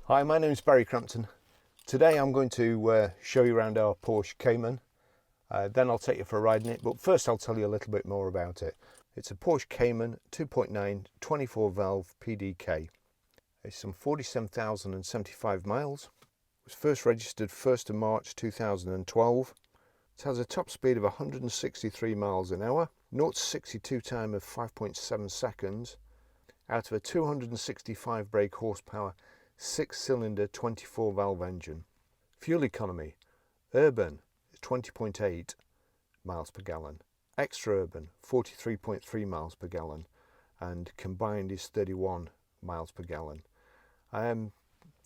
Hi, my name is Barry Crampton. Today I'm going to show you around our Porsche Cayman. Then I'll take you for a ride in it, but first I'll tell you a little bit more about it. It's a Porsche Cayman 2.9 24 valve PDK. It's some 47,075 miles. It was first registered 1st of March 2012. It has a top speed of 163 miles an hour, 0 to 62 time of 5.7 seconds, out of a 265 brake horsepower 6-cylinder 24 valve engine. Fuel economy, urban is 20.8 miles per gallon, extra urban 43.3 miles per gallon, and combined is 31 miles per gallon.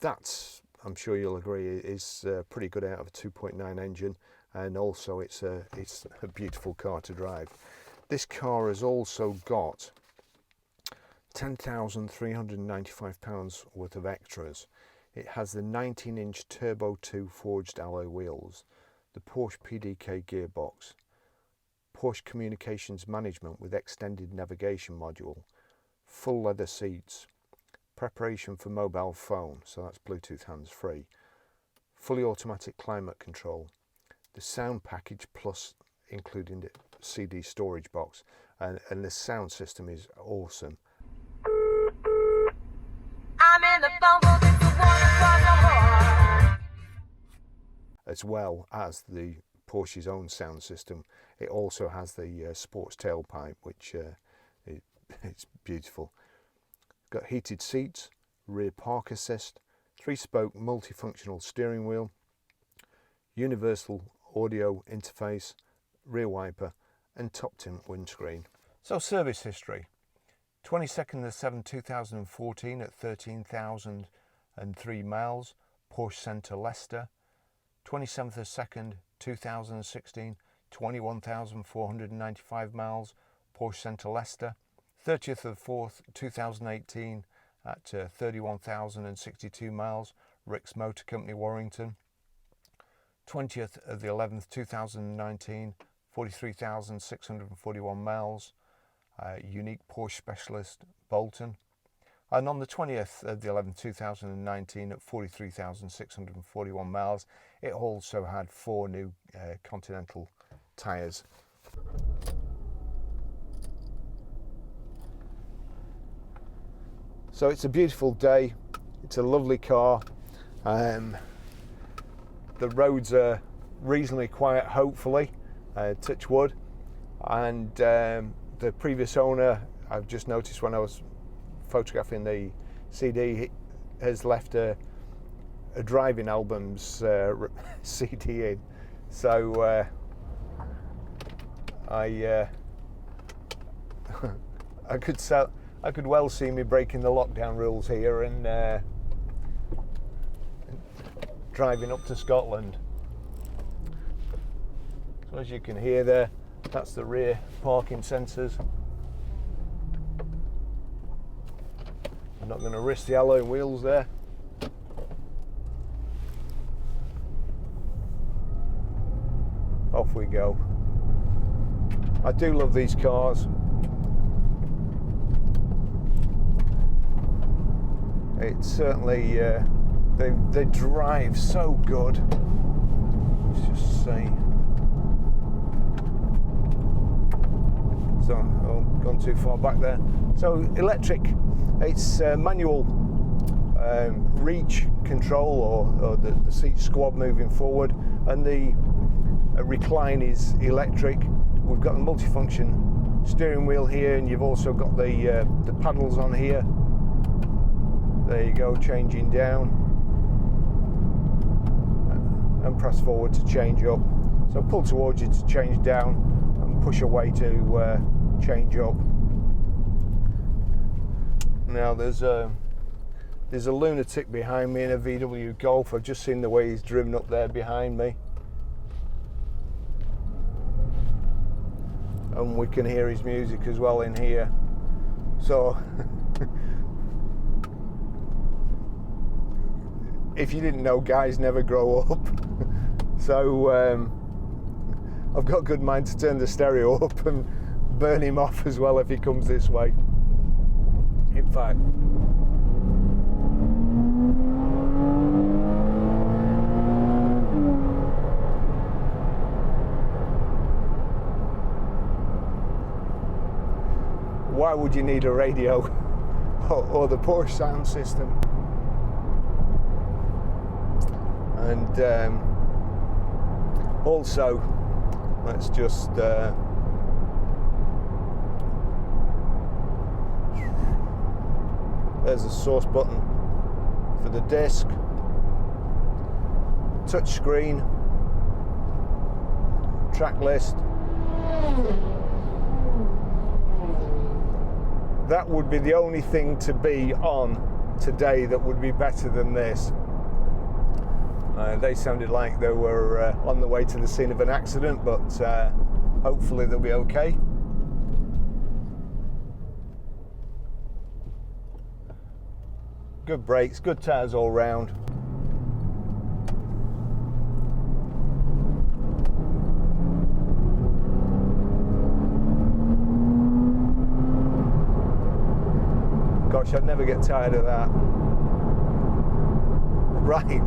That's, I'm sure you'll agree, is pretty good out of a 2.9 engine, and also it's a beautiful car to drive. This car has also got 10,395 pounds worth of extras. It has the 19-inch Turbo 2 forged alloy wheels, the Porsche PDK gearbox, Porsche communications management with extended navigation module, full leather seats, preparation for mobile phone, so that's Bluetooth hands-free, fully automatic climate control, the sound package plus including the CD storage box, and the sound system is awesome. As well as the Porsche's own sound system, it also has the sports tailpipe, which it's beautiful. Got heated seats, rear park assist, 3-spoke multifunctional steering wheel, universal audio interface, rear wiper, and top tint windscreen. So service history. 22nd of 7 2014 at 13,003 miles, Porsche Centre Leicester. 27th of 2nd 2016, 21,495 miles, Porsche Centre Leicester. 30th of 4th 2018 at 31,062 miles, Rick's Motor Company Warrington. 20th of the 11th 2019, 43,641 miles, Unique Porsche Specialist Bolton. And on the 20th of the 11th 2019 at 43,641 miles, it also had 4 new Continental tyres. So it's a beautiful day, it's a lovely car. The roads are reasonably quiet, hopefully, touch wood, and the previous owner, I've just noticed when I was photographing the CD, has left a driving albums CD in, so I could well see me breaking the lockdown rules here and driving up to Scotland. So as you can hear there, that's the rear parking sensors. I'm not going to risk the alloy wheels there. Off we go. I do love these cars. It's certainly, they drive so good. Let's just see. So, gone too far back there. So electric, it's manual reach control or the seat squab moving forward, and the recline is electric. We've got the multifunction steering wheel here, and you've also got the paddles on here. There you go, changing down, and press forward to change up. So pull towards you to change down, and push away to change up. Now there's a lunatic behind me in a VW Golf. I've just seen the way he's driven up there behind me, and we can hear his music as well in here. So if you didn't know, guys never grow up. So I've got a good mind to turn the stereo up and burn him off as well if he comes this way. In fact, why would you need a radio or the Porsche sound system? And also, let's just there's a source button for the disc, touch screen, track list. That would be the only thing to be on today that would be better than this. They sounded like they were on the way to the scene of an accident, but hopefully they'll be okay. Good brakes, good tyres all round. Gosh, I'd never get tired of that. Right,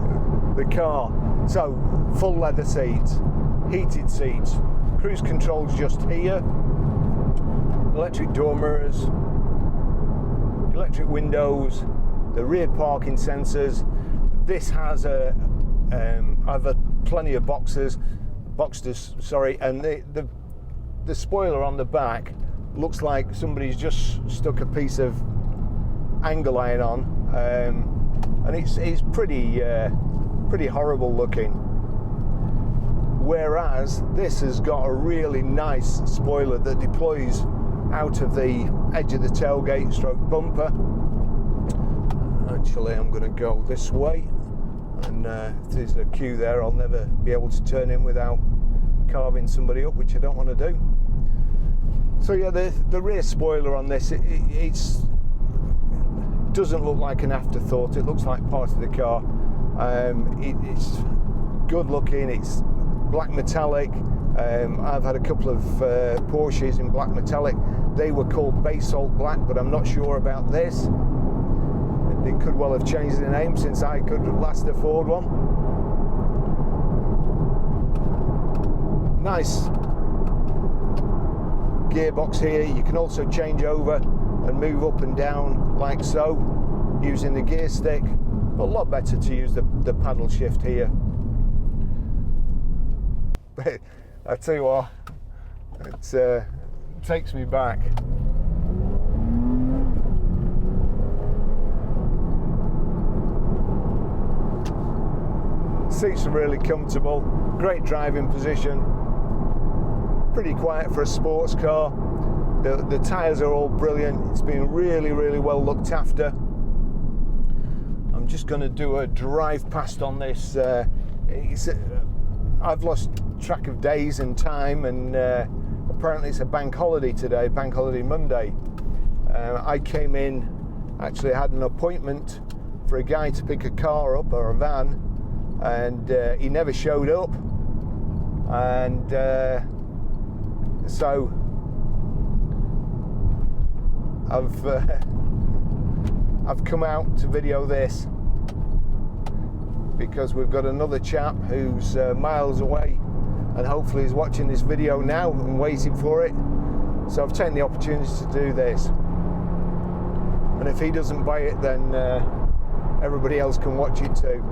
the car. So, full leather seats, heated seats, cruise control's just here, electric door mirrors, electric windows, the rear parking sensors. This has I've had plenty of boxes, and the spoiler on the back looks like somebody's just stuck a piece of angle iron on, and it's pretty horrible looking. Whereas this has got a really nice spoiler that deploys out of the edge of the tailgate stroke bumper. Actually, I'm going to go this way, and if there's a queue there, I'll never be able to turn in without carving somebody up, which I don't want to do. So yeah, the rear spoiler on this, it doesn't look like an afterthought. It looks like part of the car. It's good looking. It's black metallic. I've had a couple of Porsches in black metallic. They were called basalt black, but I'm not sure about this. They could well have changed the name since I could last afford one. Nice gearbox here. You can also change over and move up and down like so using the gear stick, but a lot better to use the paddle shift here. But I tell you what, it takes me back. Seats are really comfortable, great driving position, pretty quiet for a sports car. The tyres are all brilliant. It's been really, really well looked after. I'm just going to do a drive past on this. I've lost track of days and time, and apparently it's a bank holiday today, bank holiday Monday. I came in, actually had an appointment for a guy to pick a car up, or a van, and he never showed up, and so I've come out to video this because we've got another chap who's miles away and hopefully is watching this video now and waiting for it. So I've taken the opportunity to do this, and if he doesn't buy it, then everybody else can watch it too.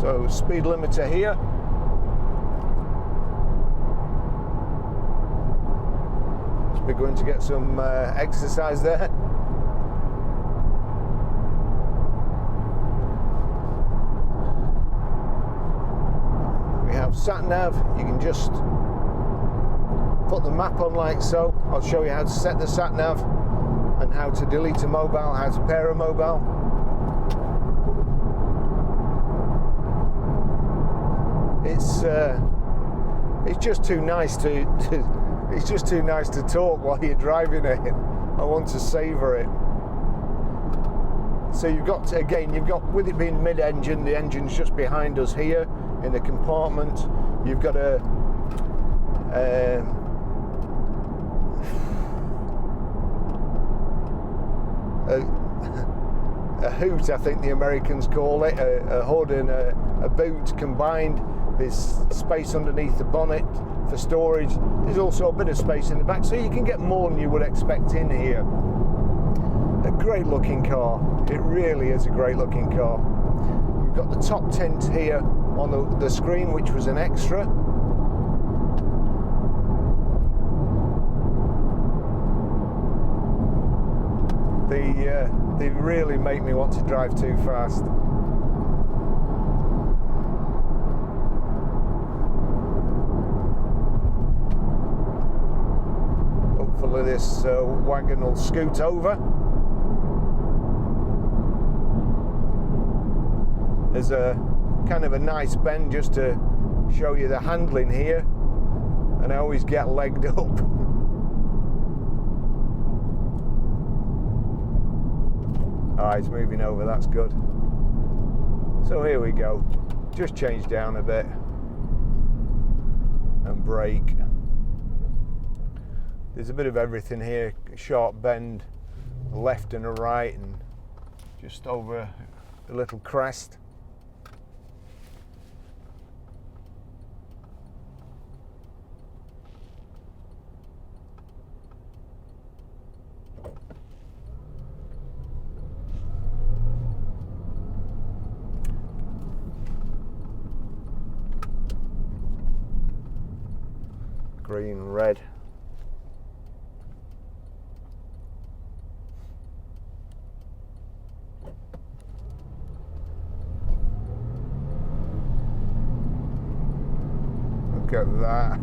So speed limiter here. We're going to get some exercise there. We have have sat nav. You can just put the map on like so. I'll show you how to set the sat nav and how to delete a mobile, how to pair a mobile. It's just too nice to it's just too nice to talk while you're driving it. I want to savour it. So you've got to, again, with it being mid-engine, the engine's just behind us here in the compartment. You've got a hoot, I think the Americans call it, a hood and a boot combined. There's space underneath the bonnet for storage. There's also a bit of space in the back, so you can get more than you would expect in here. A great looking car. It really is a great looking car. We've got the top tint here on the screen, which was an extra. They really make me want to drive too fast. Hopefully this wagon will scoot over. There's a kind of a nice bend just to show you the handling here, and I always get legged up. Alright, it's moving over, that's good. So here we go. Just change down a bit and brake. There's a bit of everything here, a sharp bend, a left and a right, and just over a little crest. Green, red. Look at that.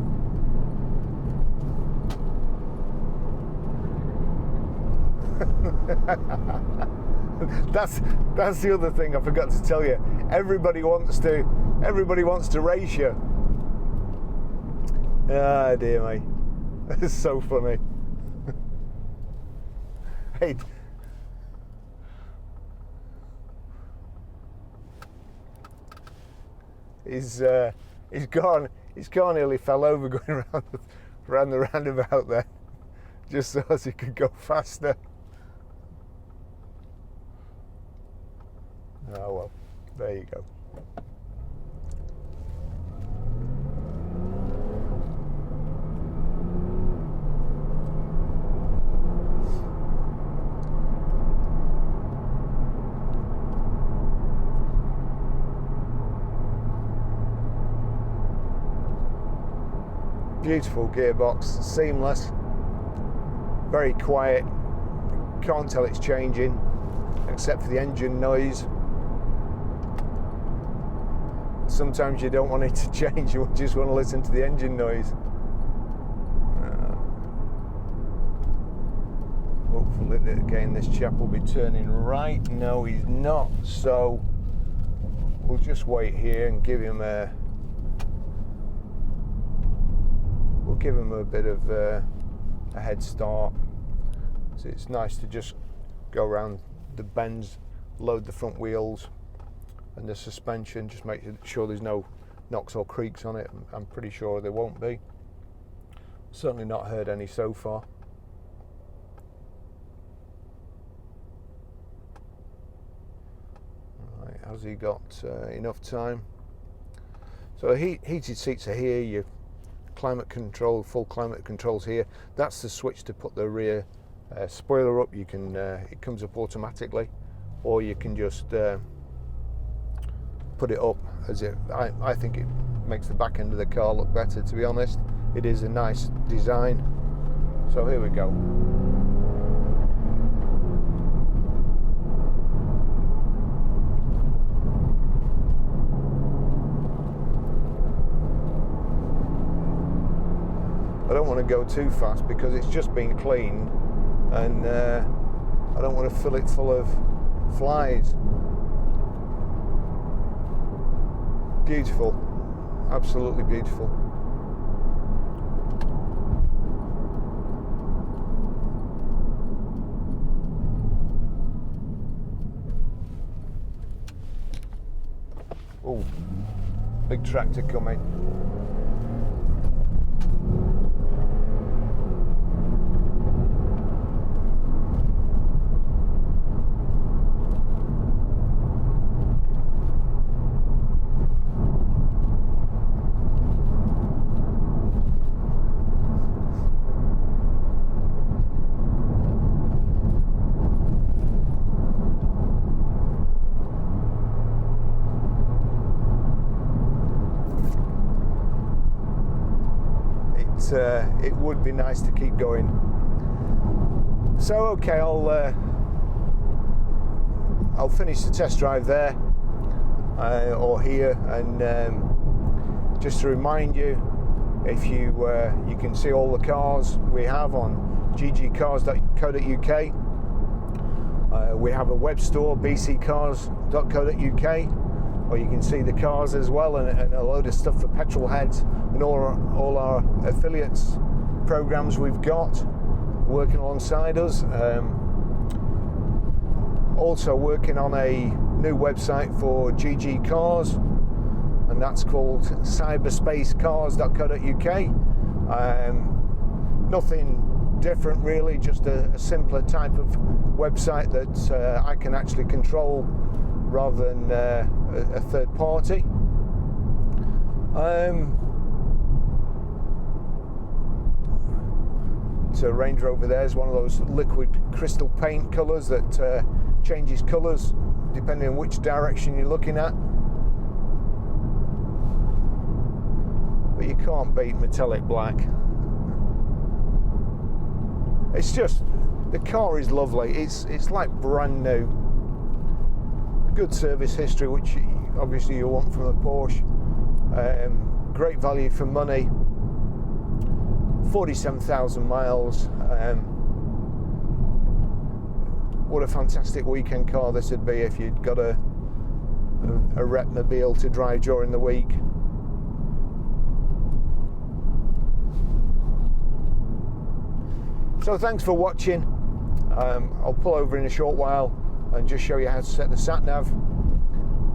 That's the other thing I forgot to tell you. Everybody wants to race you. Ah, dear me. That's so funny. Hey. He's gone. His car nearly fell over going around the roundabout there, just so as he could go faster. Oh well, there you go. Beautiful gearbox, seamless, very quiet, can't tell it's changing except for the engine noise. Sometimes you don't want it to change, you just want to listen to the engine noise. Hopefully again this chap will be turning right. No, he's not, so we'll just wait here and give him a bit of a head start. So it's nice to just go around the bends, load the front wheels and the suspension, just make sure there's no knocks or creaks on it. I'm pretty sure there won't be. Certainly not heard any so far. Right, has he got enough time? So heated seats are here, your climate control, full climate controls here. That's the switch to put the rear spoiler up. You can it comes up automatically, or you can just put it up as it. I think it makes the back end of the car look better, to be honest. It is a nice design. So here we go. don't want to go too fast because it's just been cleaned, and I don't want to fill it full of flies. Beautiful, absolutely beautiful. Oh, big tractor coming. It would be nice to keep going. So okay, I'll finish the test drive there or here, and just to remind you, if you can see all the cars we have on ggcars.co.uk. We have a web store, bccars.co.uk, or you can see the cars as well, and a load of stuff for petrol heads and all our affiliates programs we've got working alongside us. Also working on a new website for GG Cars, and that's called cyberspacecars.co.uk. Nothing different really, just a simpler type of website that I can actually control rather than a third party. So Range Rover there is one of those liquid crystal paint colours that changes colours depending on which direction you're looking at. But you can't beat metallic black. It's just, the car is lovely. It's like brand new. Good service history, which obviously you want from a Porsche. Great value for money. 47,000 miles. What a fantastic weekend car this would be if you'd got a Repmobile to drive during the week. So thanks for watching. I'll pull over in a short while and just show you how to set the sat nav,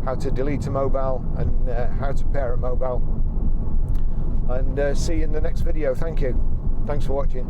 how to delete a mobile, and how to pair a mobile. And see you in the next video. Thank you. Thanks for watching.